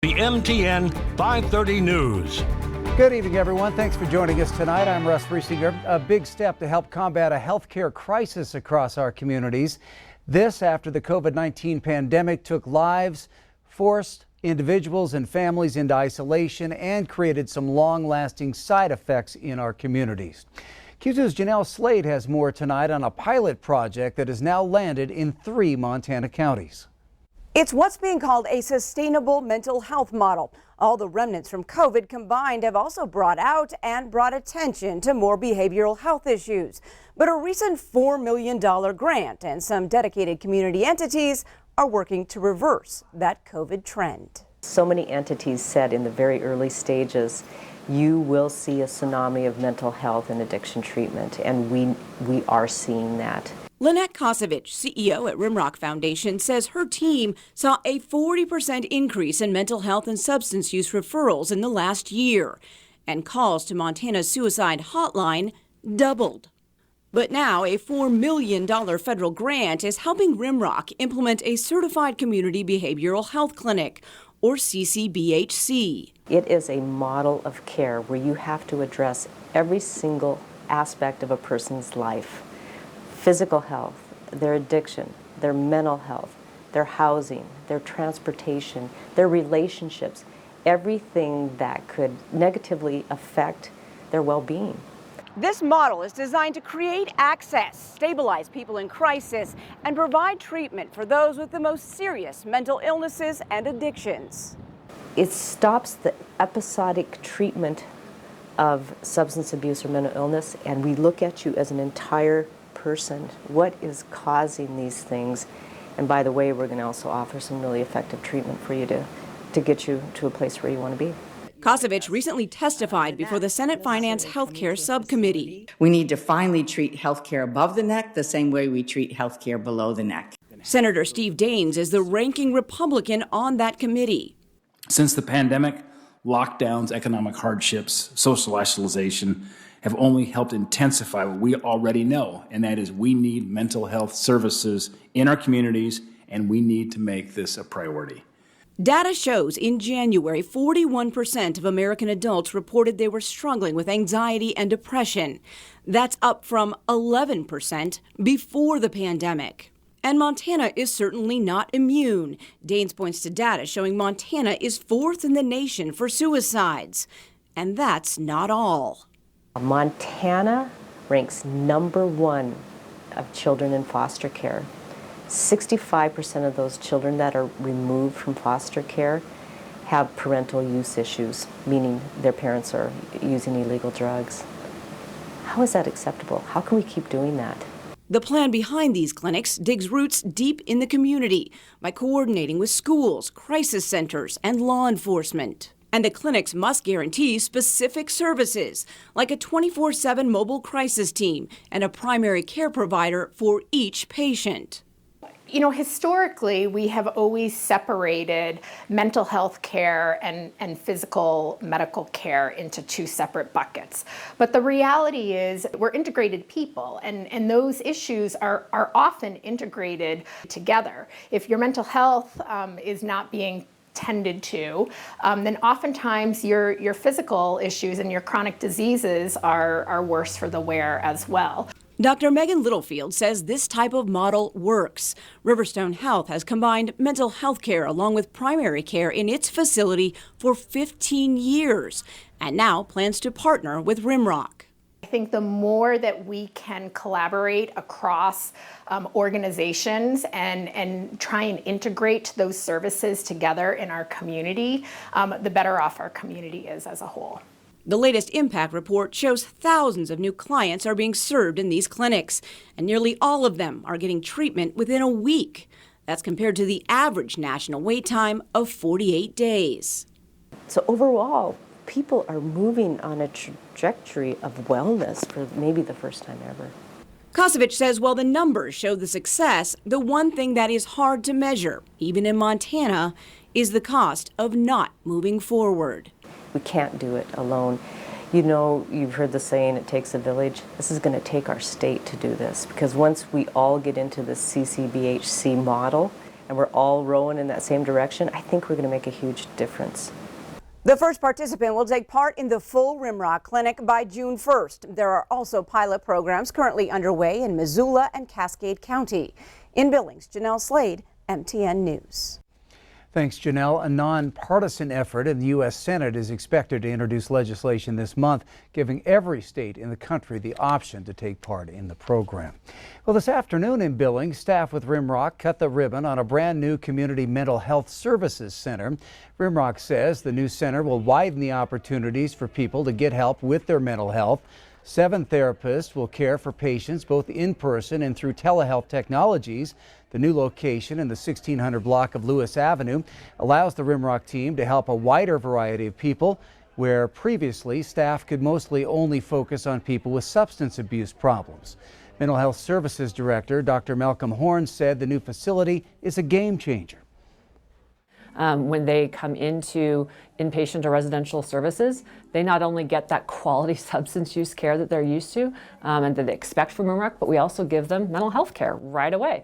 The MTN 530 News. Good evening, everyone. Thanks for joining us tonight. I'm Russ Riesinger. A big step to help combat a healthcare crisis across our communities. This after the COVID-19 pandemic took lives, forced individuals and families into isolation, and created some long-lasting side effects in our communities. Q2's Janelle Slade has more tonight on a pilot project that has now landed in 3 Montana counties. It's what's being called a sustainable mental health model. All the remnants from COVID combined have also brought out and brought attention to more behavioral health issues. But a recent $4 million grant and some dedicated community entities are working to reverse that COVID trend. So many entities said in the very early stages, you will see a tsunami of mental health and addiction treatment, and we are seeing that. Lynette Kosovich, CEO at Rimrock Foundation, says her team saw a 40% increase in mental health and substance use referrals in the last year, and calls to Montana's suicide hotline doubled. But now a $4 million federal grant is helping Rimrock implement a certified community behavioral health clinic, or CCBHC. It is a model of care where you have to address every single aspect of a person's life. Physical health, their addiction, their mental health, their housing, their transportation, their relationships, everything that could negatively affect their well-being. This model is designed to create access, stabilize people in crisis, and provide treatment for those with the most serious mental illnesses and addictions. It stops the episodic treatment of substance abuse or mental illness, and we look at you as an entire person. What is causing these things? And by the way, we're going to also offer some really effective treatment for you to get you to a place where you want to be. Kosovich recently testified before the Senate Finance Healthcare Subcommittee. We need to finally treat healthcare above the neck the same way we treat healthcare below the neck. Senator Steve Daines is the ranking Republican on that committee. Since the pandemic, lockdowns, economic hardships, social isolation have only helped intensify what we already know, and that is we need mental health services in our communities, and we need to make this a priority. Data shows in January, 41% of American adults reported they were struggling with anxiety and depression. That's up from 11% before the pandemic. And Montana is certainly not immune. Daines points to data showing Montana is 4th in the nation for suicides. And that's not all. Montana ranks #1 of children in foster care. 65% of those children that are removed from foster care have parental use issues, meaning their parents are using illegal drugs. How is that acceptable? How can we keep doing that? The plan behind these clinics digs roots deep in the community by coordinating with schools, crisis centers, and law enforcement. And the clinics must guarantee specific services, like a 24/7 mobile crisis team and a primary care provider for each patient. You know, historically, we have always separated mental health care and physical medical care into 2 separate buckets. But the reality is we're integrated people, and those issues are often integrated together. If your mental health is not being tended to, then oftentimes your physical issues and your chronic diseases are worse for the wear as well. Dr. Megan Littlefield says this type of model works. Riverstone Health has combined mental health care along with primary care in its facility for 15 years and now plans to partner with Rimrock. I think the more that we can collaborate across organizations and try and integrate those services together in our community, the better off our community is as a whole. The latest impact report shows thousands of new clients are being served in these clinics, and nearly all of them are getting treatment within a week. That's compared to the average national wait time of 48 days. So overall, people are moving on a trajectory of wellness for maybe the first time ever. Kosovich says while the numbers show the success, the one thing that is hard to measure, even in Montana, is the cost of not moving forward. We can't do it alone. You know, you've heard the saying, it takes a village. This is going to take our state to do this, because once we all get into the CCBHC model, and we're all rowing in that same direction, I think we're going to make a huge difference. The first participant will take part in the full Rimrock Clinic by June 1st. There are also pilot programs currently underway in Missoula and Cascade County. In Billings, Janelle Slade, MTN News. Thanks, Janelle. A nonpartisan effort in the U.S. Senate is expected to introduce legislation this month, giving every state in the country the option to take part in the program. Well, this afternoon in Billings, staff with Rimrock cut the ribbon on a brand new community mental health services center. Rimrock says the new center will widen the opportunities for people to get help with their mental health. 7 therapists will care for patients both in person and through telehealth technologies. The new location in the 1600 block of Lewis Avenue allows the Rimrock team to help a wider variety of people, where previously staff could mostly only focus on people with substance abuse problems. Mental Health Services Director Dr. Malcolm Horn said the new facility is a game changer. When they come into inpatient or residential services, they not only get that quality substance use care that they're used to and that they expect from Rimrock, but we also give them mental health care right away.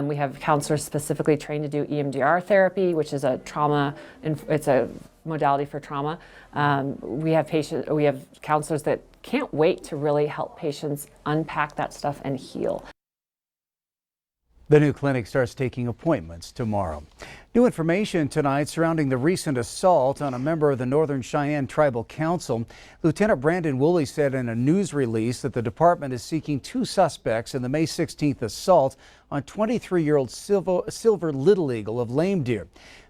We have counselors specifically trained to do EMDR therapy, which is it's a modality for trauma. We have counselors that can't wait to really help patients unpack that stuff and heal. The new clinic starts taking appointments tomorrow. New information tonight surrounding the recent assault on a member of the Northern Cheyenne Tribal Council. Lieutenant Brandon Woolley said in a news release that the department is seeking 2 suspects in the May 16th assault on 23-year-old Silver Little Eagle of Lame Deer.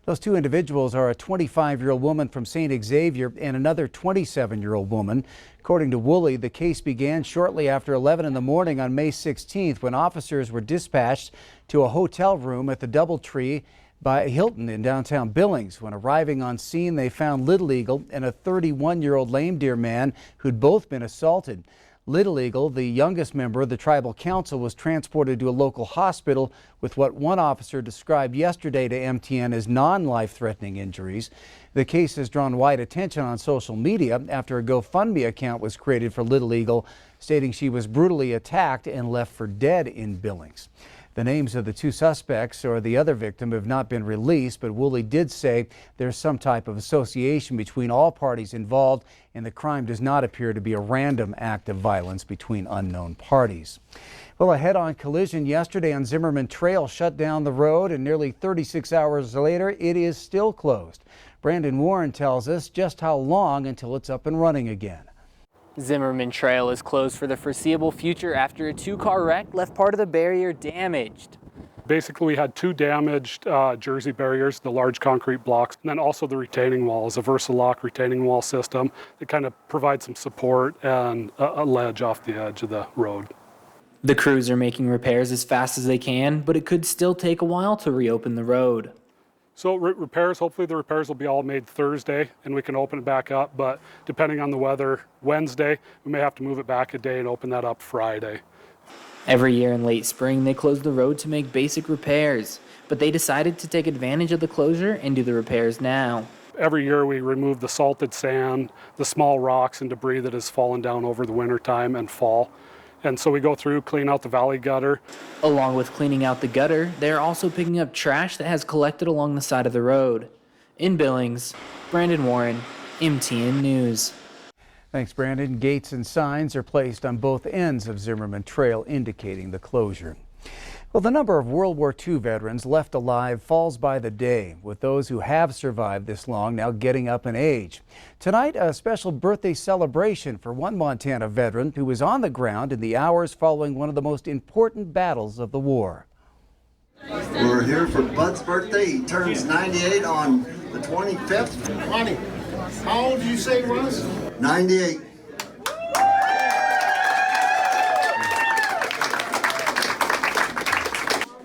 Those 2 individuals are a 25-year-old woman from St. Xavier and another 27-year-old woman. According to Woolley, the case began shortly after 11 in the morning on May 16th when officers were dispatched to a hotel room at the DoubleTree by Hilton in downtown Billings. When arriving on scene, they found Little Eagle and a 31-year-old Lame Deer man who'd both been assaulted. Little Eagle, the youngest member of the tribal council, was transported to a local hospital with what one officer described yesterday to MTN as non-life-threatening injuries. The case has drawn wide attention on social media after a GoFundMe account was created for Little Eagle, stating she was brutally attacked and left for dead in Billings. The names of the 2 suspects or the other victim have not been released, but Woolley did say there's some type of association between all parties involved, and the crime does not appear to be a random act of violence between unknown parties. Well, a head-on collision yesterday on Zimmerman Trail shut down the road, and nearly 36 hours later, it is still closed. Brandon Warren tells us just how long until it's up and running again. Zimmerman Trail is closed for the foreseeable future after a 2-car wreck left part of the barrier damaged. Basically, we had 2 damaged jersey barriers, the large concrete blocks, and then also the retaining walls, a Versalock retaining wall system that kind of provides some support and a ledge off the edge of the road. The crews are making repairs as fast as they can, but it could still take a while to reopen the road. So repairs, hopefully the repairs will be all made Thursday and we can open it back up, but depending on the weather, Wednesday, we may have to move it back a day and open that up Friday. Every year in late spring, they close the road to make basic repairs, but they decided to take advantage of the closure and do the repairs now. Every year we remove the salted sand, the small rocks and debris that has fallen down over the winter time and fall. And so we go through, clean out the valley gutter. Along with cleaning out the gutter, they are also picking up trash that has collected along the side of the road. In Billings, Brandon Warren, MTN News. Thanks, Brandon. Gates and signs are placed on both ends of Zimmerman Trail indicating the closure. Well, the number of World War II veterans left alive falls by the day, with those who have survived this long now getting up in age. Tonight, a special birthday celebration for one Montana veteran who was on the ground in the hours following one of the most important battles of the war. We're here for Bud's birthday. He turns 98 on the 25th. Ronnie, how old did you say he was? 98.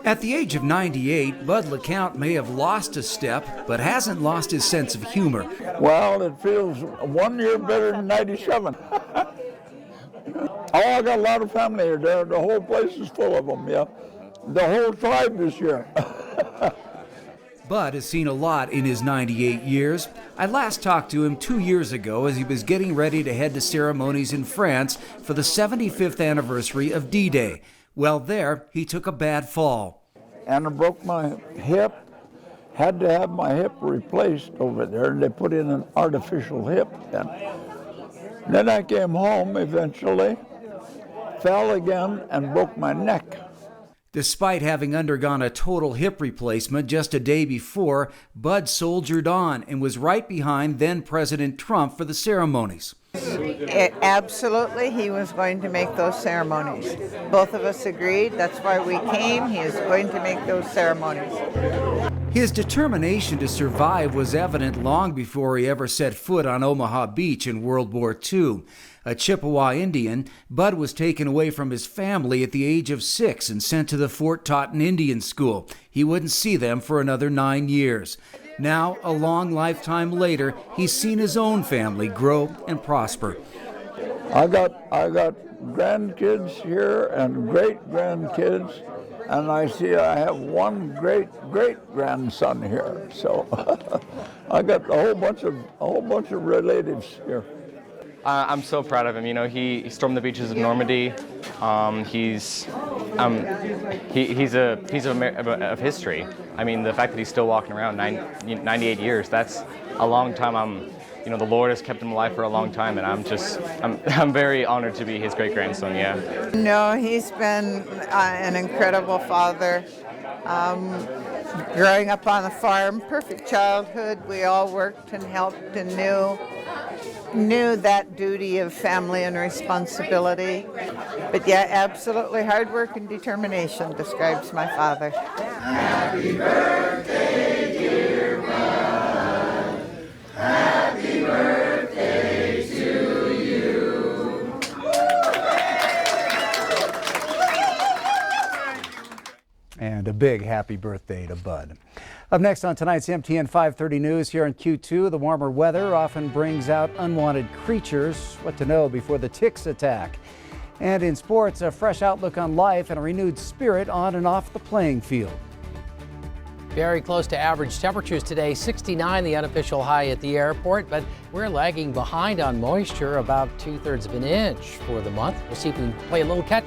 At the age of 98, Bud LeCount may have lost a step, but hasn't lost his sense of humor. Well, it feels 1 year better than 97. Oh, I got a lot of family here. The whole place is full of them, yeah. The whole tribe is here. Bud has seen a lot in his 98 years. I last talked to him 2 years ago as he was getting ready to head to ceremonies in France for the 75th anniversary of D-Day. Well, there, he took a bad fall. and I broke my hip. Had to have my hip replaced over there, and they put in an artificial hip. And then I came home eventually, fell again, and broke my neck. Despite having undergone a total hip replacement just a day before, Bud soldiered on and was right behind then President Trump for the ceremonies. Absolutely, he was going to make those ceremonies. Both of us agreed. That's why we came. He is going to make those ceremonies. His determination to survive was evident long before he ever set foot on Omaha Beach in World War II. A Chippewa Indian, Bud was taken away from his family at the age of 6 and sent to the Fort Totten Indian School. He wouldn't see them for another 9 years. Now, a long lifetime later, he's seen his own family grow and prosper. I got grandkids here and great-grandkids, and I have one great-great-grandson here. So I got a whole bunch of relatives here. I'm so proud of him. You know, he stormed the beaches of Normandy. He's a piece of history. I mean, the fact that he's still walking around 98 years, that's a long time. You know, the Lord has kept him alive for a long time, and I'm very honored to be his great-grandson, yeah. No, he's been an incredible father. Growing up on the farm, perfect childhood. We all worked and helped and knew that duty of family and responsibility. But yeah, absolutely hard work and determination describes my father. Happy birthday, dear Bud. Happy birthday to you. And a big happy birthday to Bud. Up next on tonight's MTN 530 News here in Q2, the warmer weather often brings out unwanted creatures. What to know before the ticks attack. And in sports, a fresh outlook on life and a renewed spirit on and off the playing field. Very close to average temperatures today, 69 the unofficial high at the airport, but we're lagging behind on moisture, about 2/3 of an inch for the month. We'll see if we can play a little catch